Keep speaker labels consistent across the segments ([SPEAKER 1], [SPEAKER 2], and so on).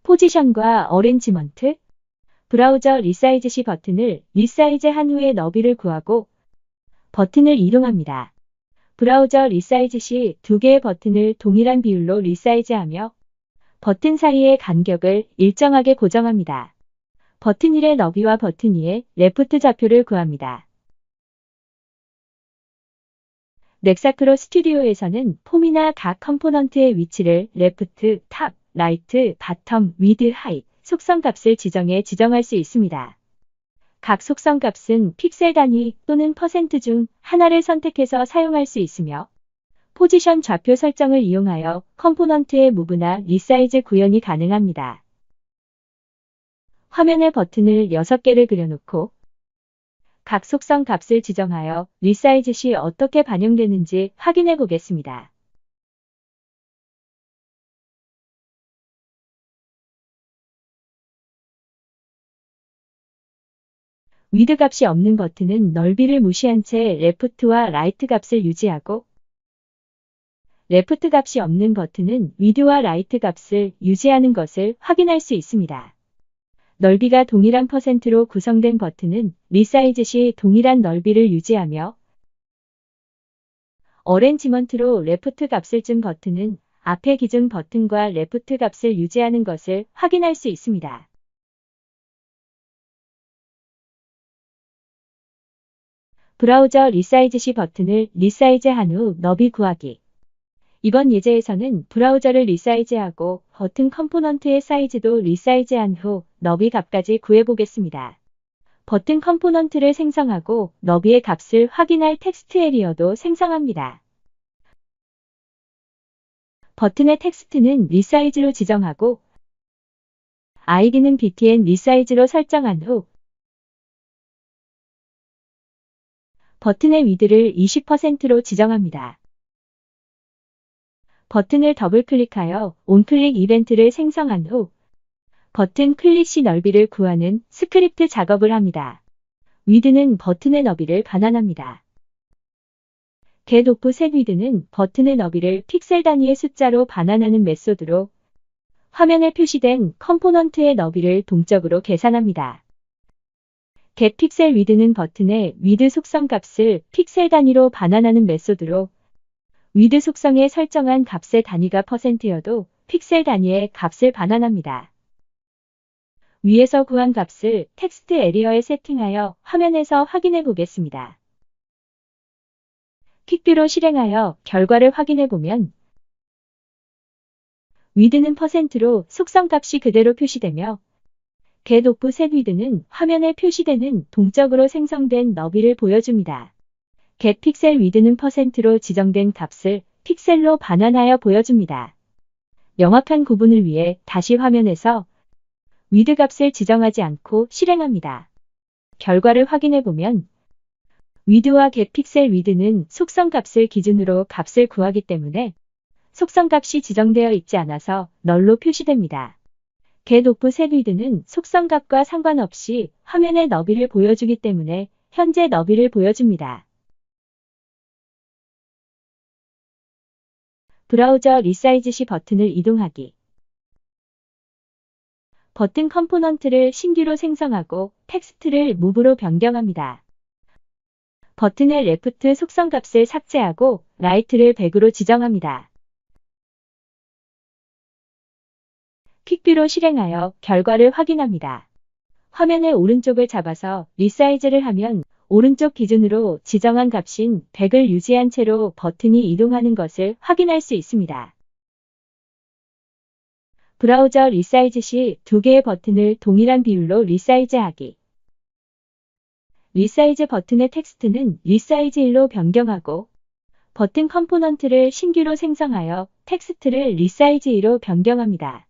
[SPEAKER 1] 포지션과 어레인지먼트. 브라우저 리사이즈 시 버튼을 리사이즈한 후에 너비를 구하고 버튼을 이동합니다. 브라우저 리사이즈 시 두 개의 버튼을 동일한 비율로 리사이즈하며 버튼 사이의 간격을 일정하게 고정합니다. 버튼 1의 너비와 버튼 2의 레프트 좌표를 구합니다. 넥사크로 스튜디오에서는 폼이나 각 컴포넌트의 위치를 레프트, 탑, 라이트, 바텀, 위드, 하이, 속성 값을 지정할 수 있습니다. 각 속성 값은 픽셀 단위 또는 퍼센트 중 하나를 선택해서 사용할 수 있으며 포지션 좌표 설정을 이용하여 컴포넌트의 무브나 리사이즈 구현이 가능합니다. 화면에 버튼을 6개를 그려놓고 각 속성 값을 지정하여 리사이즈 시 어떻게 반영되는지 확인해 보겠습니다. 위드 값이 없는 버튼은 넓이를 무시한 채 레프트와 라이트 값을 유지하고 레프트 값이 없는 버튼은 위드와 라이트 값을 유지하는 것을 확인할 수 있습니다. 넓이가 동일한 퍼센트로 구성된 버튼은 리사이즈 시 동일한 넓이를 유지하며 어레인지먼트로 레프트 값을 준 버튼은 앞의 기준 버튼과 레프트 값을 유지하는 것을 확인할 수 있습니다. 브라우저 리사이즈 시 버튼을 리사이즈한 후 너비 구하기. 이번 예제에서는 브라우저를 리사이즈하고 버튼 컴포넌트의 사이즈도 리사이즈한 후 너비 값까지 구해보겠습니다. 버튼 컴포넌트를 생성하고 너비의 값을 확인할 텍스트 에리어도 생성합니다. 버튼의 텍스트는 리사이즈로 지정하고 아이디는 btn 리사이즈로 설정한 후 버튼의 위드를 20%로 지정합니다. 버튼을 더블 클릭하여 온클릭 이벤트를 생성한 후 버튼 클릭 시 넓이를 구하는 스크립트 작업을 합니다. 위드는 버튼의 너비를 반환합니다. get off set width는 버튼의 너비를 픽셀 단위의 숫자로 반환하는 메소드로 화면에 표시된 컴포넌트의 너비를 동적으로 계산합니다. get pixel width는 버튼의 위드 속성 값을 픽셀 단위로 반환하는 메소드로 위드 속성에 설정한 값의 단위가 %여도 픽셀 단위의 값을 반환합니다. 위에서 구한 값을 텍스트 에리어에 세팅하여 화면에서 확인해 보겠습니다. 퀵뷰로 실행하여 결과를 확인해 보면 위드는 %로 속성 값이 그대로 표시되며 get off set width는 화면에 표시되는 동적으로 생성된 너비를 보여줍니다. get pixel width는 %로 지정된 값을 픽셀로 반환하여 보여줍니다. 명확한 구분을 위해 다시 화면에서 위드 값을 지정하지 않고 실행합니다. 결과를 확인해 보면 위드와 get pixel width는 속성 값을 기준으로 값을 구하기 때문에 속성 값이 지정되어 있지 않아서 널로 표시됩니다. get off set width는 속성 값과 상관없이 화면의 너비를 보여주기 때문에 현재 너비를 보여줍니다. 브라우저 리사이즈 시 버튼을 이동하기. 버튼 컴포넌트를 신규로 생성하고 텍스트를 무브로 변경합니다. 버튼의 레프트 속성 값을 삭제하고 라이트를 100으로 지정합니다. 퀵뷰로 실행하여 결과를 확인합니다. 화면의 오른쪽을 잡아서 리사이즈를 하면 오른쪽 기준으로 지정한 값인 100을 유지한 채로 버튼이 이동하는 것을 확인할 수 있습니다. 브라우저 리사이즈 시 두 개의 버튼을 동일한 비율로 리사이즈하기. 리사이즈 버튼의 텍스트는 리사이즈 1로 변경하고 버튼 컴포넌트를 신규로 생성하여 텍스트를 리사이즈 2로 변경합니다.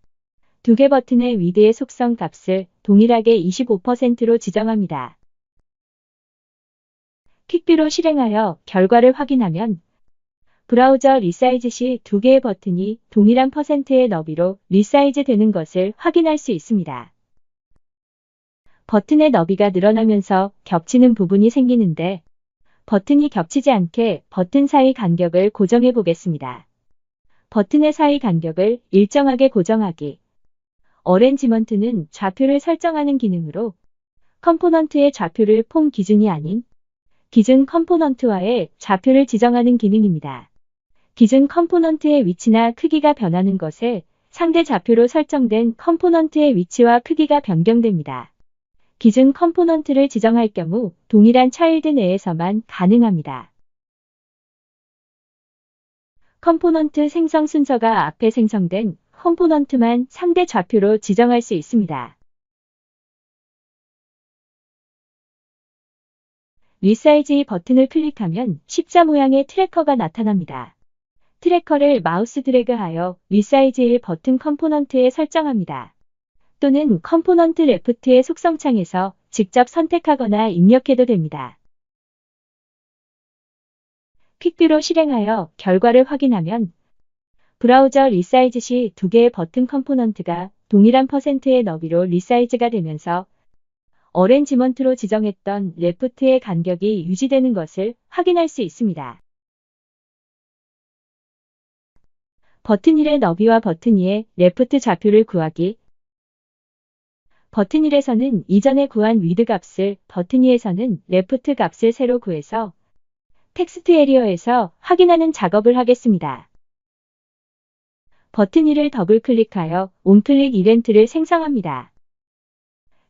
[SPEAKER 1] 두 개 버튼의 위드의 속성 값을 동일하게 25%로 지정합니다. 퀵뷰로 실행하여 결과를 확인하면 브라우저 리사이즈 시 두 개의 버튼이 동일한 %의 너비로 리사이즈 되는 것을 확인할 수 있습니다. 버튼의 너비가 늘어나면서 겹치는 부분이 생기는데 버튼이 겹치지 않게 버튼 사이 간격을 고정해 보겠습니다. 버튼의 사이 간격을 일정하게 고정하기. 어레인지먼트는 좌표를 설정하는 기능으로 컴포넌트의 좌표를 폼 기준이 아닌 기준 컴포넌트와의 좌표를 지정하는 기능입니다. 기준 컴포넌트의 위치나 크기가 변하는 것에 상대 좌표로 설정된 컴포넌트의 위치와 크기가 변경됩니다. 기준 컴포넌트를 지정할 경우 동일한 차일드 내에서만 가능합니다. 컴포넌트 생성 순서가 앞에 생성된 컴포넌트만 상대 좌표로 지정할 수 있습니다. 리사이즈 버튼을 클릭하면 십자 모양의 트래커가 나타납니다. 트래커를 마우스 드래그하여 리사이즈 버튼 컴포넌트에 설정합니다. 또는 컴포넌트 레프트의 속성창에서 직접 선택하거나 입력해도 됩니다. 퀵뷰로 실행하여 결과를 확인하면 브라우저 리사이즈 시 두 개의 버튼 컴포넌트가 동일한 %의 너비로 리사이즈가 되면서 어레인지먼트로 지정했던 레프트의 간격이 유지되는 것을 확인할 수 있습니다. 버튼 1의 너비와 버튼 2의 레프트 좌표를 구하기. 버튼 1에서는 이전에 구한 위드 값을, 버튼 2에서는 레프트 값을 새로 구해서 텍스트 에리어에서 확인하는 작업을 하겠습니다. 버튼 1을 더블 클릭하여 온클릭 이벤트를 생성합니다.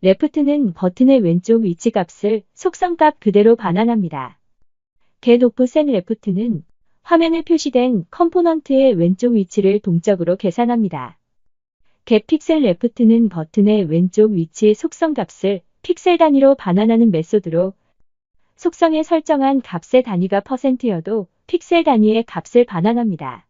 [SPEAKER 1] 레프트는 버튼의 왼쪽 위치 값을 속성값 그대로 반환합니다. get offset left는 화면에 표시된 컴포넌트의 왼쪽 위치를 동적으로 계산합니다. get pixel left는 버튼의 왼쪽 위치 속성값을 픽셀 단위로 반환하는 메소드로 속성에 설정한 값의 단위가 %여도 픽셀 단위의 값을 반환합니다.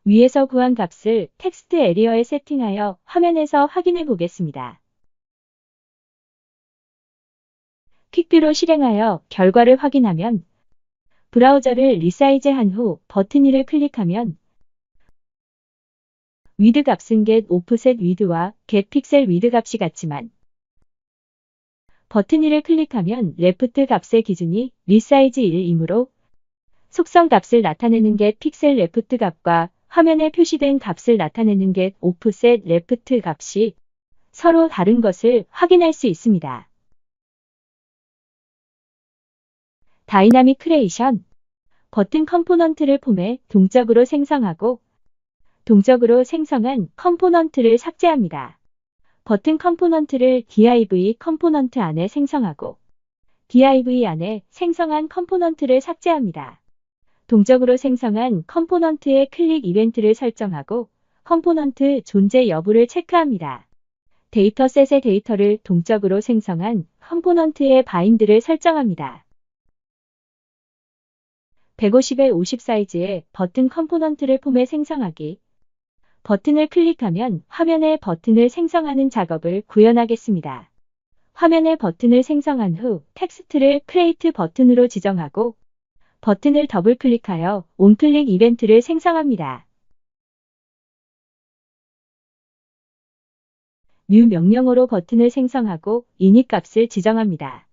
[SPEAKER 1] 위에서 구한 값을 텍스트 에리어에 세팅하여 화면에서 확인해 보겠습니다. 퀵뷰로 실행하여 결과를 확인하면 브라우저를 리사이즈한 후 버튼 2를 클릭하면 위드 값은 get offset width와 get pixel width 값이 같지만 버튼 2를 클릭하면 레프트 값의 기준이 리사이즈 1이므로 속성 값을 나타내는 get pixel left 값과 화면에 표시된 값을 나타내는 get offset left 값이 서로 다른 것을 확인할 수 있습니다. 다이나믹 크레이션. 버튼 컴포넌트를 폼에 동적으로 생성하고 동적으로 생성한 컴포넌트를 삭제합니다. 버튼 컴포넌트를 div 컴포넌트 안에 생성하고 div 안에 생성한 컴포넌트를 삭제합니다. 동적으로 생성한 컴포넌트의 클릭 이벤트를 설정하고 컴포넌트 존재 여부를 체크합니다. 데이터셋의 데이터를 동적으로 생성한 컴포넌트의 바인드를 설정합니다. 150에 50 사이즈의 버튼 컴포넌트를 폼에 생성하기. 버튼을 클릭하면 화면에 버튼을 생성하는 작업을 구현하겠습니다. 화면에 버튼을 생성한 후 텍스트를 크리에이트 버튼으로 지정하고 버튼을 더블 클릭하여 온클릭 이벤트를 생성합니다. new 명령어로 버튼을 생성하고 init 값을 지정합니다.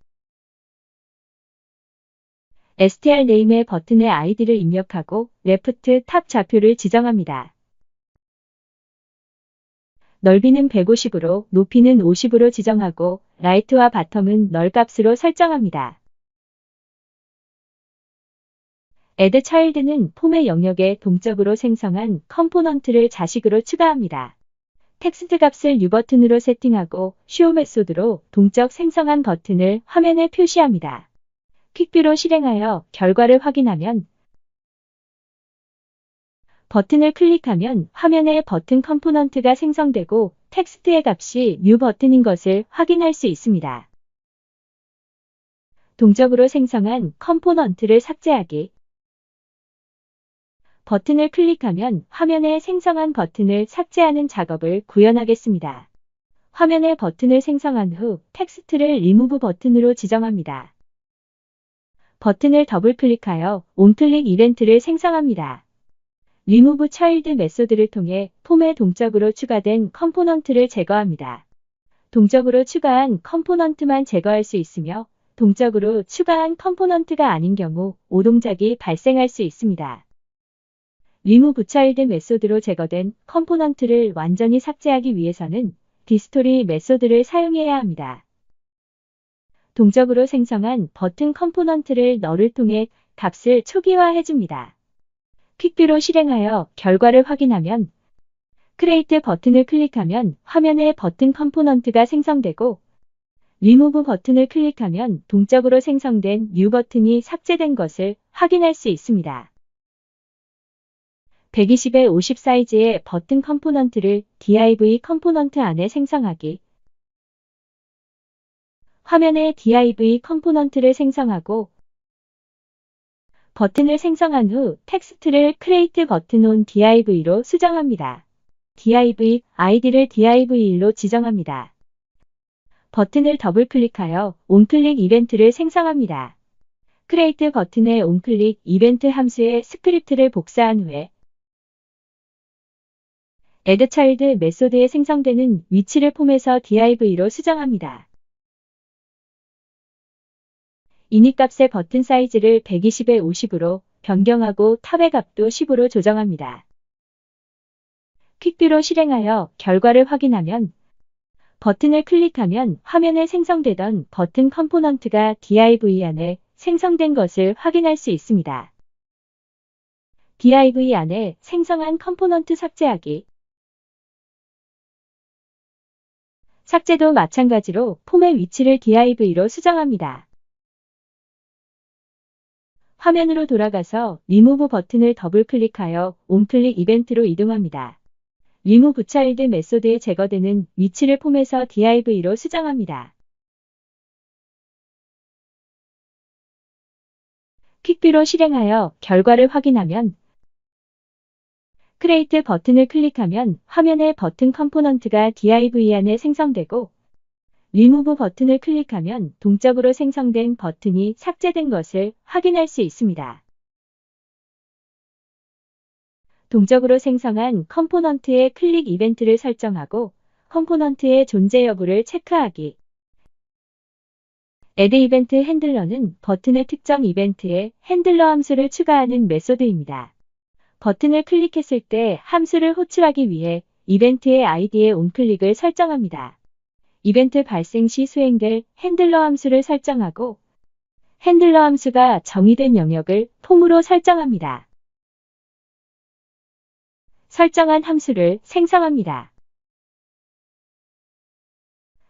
[SPEAKER 1] str name의 버튼의 아이디를 입력하고 레프트 탑 좌표를 지정합니다. 넓이는 150으로 높이는 50으로 지정하고 라이트와 바텀은 널 값으로 설정합니다. add child는 폼의 영역에 동적으로 생성한 컴포넌트를 자식으로 추가합니다. 텍스트 값을 new 버튼으로 세팅하고 show 메소드로 동적 생성한 버튼을 화면에 표시합니다. 퀵뷰로 실행하여 결과를 확인하면 버튼을 클릭하면 화면에 버튼 컴포넌트가 생성되고 텍스트의 값이 new 버튼인 것을 확인할 수 있습니다. 동적으로 생성한 컴포넌트를 삭제하기. 버튼을 클릭하면 화면에 생성한 버튼을 삭제하는 작업을 구현하겠습니다. 화면에 버튼을 생성한 후 텍스트를 remove 버튼으로 지정합니다. 버튼을 더블 클릭하여 온클릭 이벤트를 생성합니다. remove child 메소드를 통해 폼에 동적으로 추가된 컴포넌트를 제거합니다. 동적으로 추가한 컴포넌트만 제거할 수 있으며 동적으로 추가한 컴포넌트가 아닌 경우 오동작이 발생할 수 있습니다. 리무브 차일드 메소드로 제거된 컴포넌트를 완전히 삭제하기 위해서는 디스토리 메소드를 사용해야 합니다. 동적으로 생성한 버튼 컴포넌트를 널을 통해 값을 초기화해줍니다. 퀵뷰로 실행하여 결과를 확인하면 크리에이트 버튼을 클릭하면 화면에 버튼 컴포넌트가 생성되고 리무브 버튼을 클릭하면 동적으로 생성된 뉴 버튼이 삭제된 것을 확인할 수 있습니다. 120에 50 사이즈의 버튼 컴포넌트를 div 컴포넌트 안에 생성하기. 화면에 div 컴포넌트를 생성하고 버튼을 생성한 후 텍스트를 create 버튼 on div로 수정합니다. div id를 div1로 지정합니다. 버튼을 더블 클릭하여 onClick 이벤트를 생성합니다. create 버튼의 onClick 이벤트 함수에 스크립트를 복사한 후에 add child 메소드에 생성되는 위치를 폼에서 div로 수정합니다. init 값의 버튼 사이즈를 120에 50으로 변경하고 탑의 값도 10으로 조정합니다. 퀵뷰로 실행하여 결과를 확인하면 버튼을 클릭하면 화면에 생성되던 버튼 컴포넌트가 div 안에 생성된 것을 확인할 수 있습니다. div 안에 생성한 컴포넌트 삭제하기. 삭제도 마찬가지로 폼의 위치를 div로 수정합니다. 화면으로 돌아가서 리무브 버튼을 더블 클릭하여 onClick 이벤트로 이동합니다. 리무브 차일드 메소드에 제거되는 위치를 폼에서 div로 수정합니다. 퀵뷰로 실행하여 결과를 확인하면 create 버튼을 클릭하면 화면에 버튼 컴포넌트가 div 안에 생성되고 리무브 버튼을 클릭하면 동적으로 생성된 버튼이 삭제된 것을 확인할 수 있습니다. 동적으로 생성한 컴포넌트의 클릭 이벤트를 설정하고 컴포넌트의 존재 여부를 체크하기. add 이벤트 핸들러는 버튼의 특정 이벤트에 핸들러 함수를 추가하는 메소드입니다. 버튼을 클릭했을 때 함수를 호출하기 위해 이벤트의 id에 onClick을 설정합니다. 이벤트 발생 시 수행될 핸들러 함수를 설정하고 핸들러 함수가 정의된 영역을 폼으로 설정합니다. 설정한 함수를 생성합니다.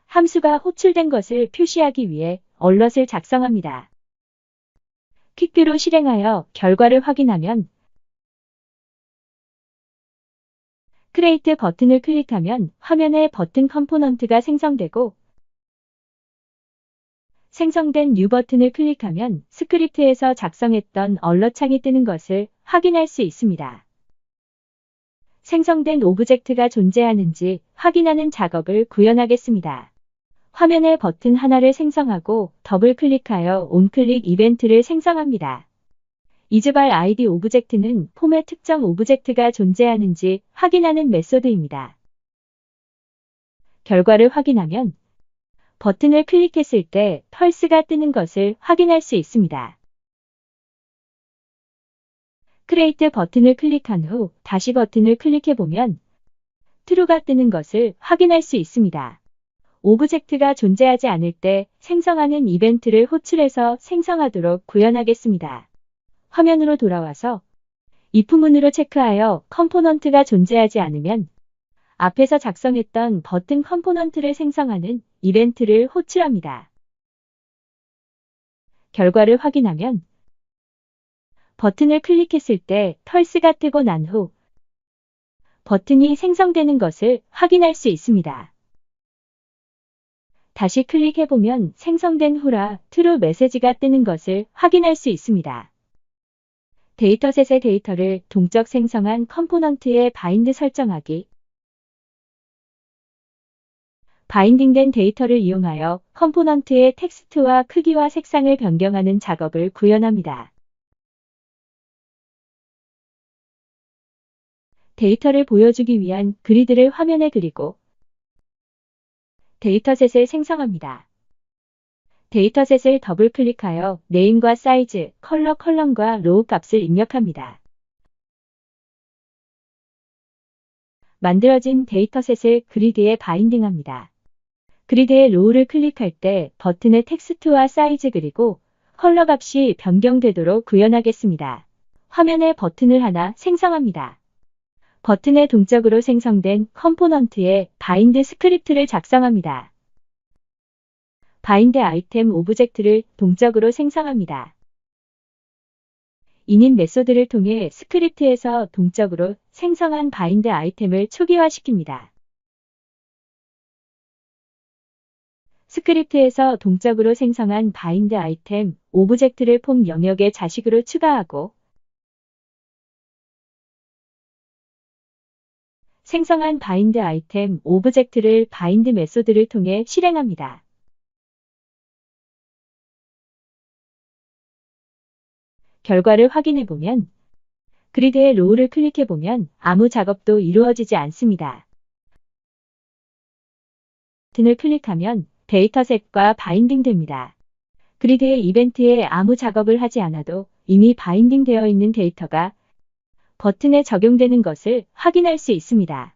[SPEAKER 1] 함수가 호출된 것을 표시하기 위해 얼럿을 작성합니다. 퀵뷰로 실행하여 결과를 확인하면 create 버튼을 클릭하면 화면에 버튼 컴포넌트가 생성되고 생성된 뉴 버튼을 클릭하면 스크립트에서 작성했던 얼럿 창이 뜨는 것을 확인할 수 있습니다. 생성된 오브젝트가 존재하는지 확인하는 작업을 구현하겠습니다. 화면에 버튼 하나를 생성하고 더블 클릭하여 onClick 이벤트를 생성합니다. isVal id 오브젝트는 폼에 특정 오브젝트가 존재하는지 확인하는 메소드입니다. 결과를 확인하면 버튼을 클릭했을 때 펄스가 뜨는 것을 확인할 수 있습니다. create 버튼을 클릭한 후 다시 버튼을 클릭해보면 true가 뜨는 것을 확인할 수 있습니다. 오브젝트가 존재하지 않을 때 생성하는 이벤트를 호출해서 생성하도록 구현하겠습니다. 화면으로 돌아와서 if문으로 체크하여 컴포넌트가 존재하지 않으면 앞에서 작성했던 버튼 컴포넌트를 생성하는 이벤트를 호출합니다. 결과를 확인하면 버튼을 클릭했을 때 펄스가 뜨고 난 후 버튼이 생성되는 것을 확인할 수 있습니다. 다시 클릭해보면 생성된 후라 true 메시지가 뜨는 것을 확인할 수 있습니다. 데이터셋의 데이터를 동적 생성한 컴포넌트에 바인드 설정하기. 바인딩된 데이터를 이용하여 컴포넌트의 텍스트와 크기와 색상을 변경하는 작업을 구현합니다. 데이터를 보여주기 위한 그리드를 화면에 그리고 데이터셋을 생성합니다. 데이터셋을 더블 클릭하여 네임과 사이즈, 컬러 컬럼과 로우 값을 입력합니다. 만들어진 데이터셋을 그리드에 바인딩합니다. 그리드의 로우를 클릭할 때 버튼의 텍스트와 사이즈 그리고 컬러 값이 변경되도록 구현하겠습니다. 화면에 버튼을 하나 생성합니다. 버튼에 동적으로 생성된 컴포넌트에 바인드 스크립트를 작성합니다. 바인드 아이템 오브젝트를 동적으로 생성합니다. init 메소드를 통해 스크립트에서 동적으로 생성한 바인드 아이템을 초기화시킵니다. 스크립트에서 동적으로 생성한 바인드 아이템 오브젝트를 폼 영역의 자식으로 추가하고 생성한 바인드 아이템 오브젝트를 바인드 메소드를 통해 실행합니다. 결과를 확인해보면 그리드의 로우를 클릭해보면 아무 작업도 이루어지지 않습니다. 버튼을 클릭하면 데이터셋과 바인딩 됩니다. 그리드의 이벤트에 아무 작업을 하지 않아도 이미 바인딩 되어 있는 데이터가 버튼에 적용되는 것을 확인할 수 있습니다.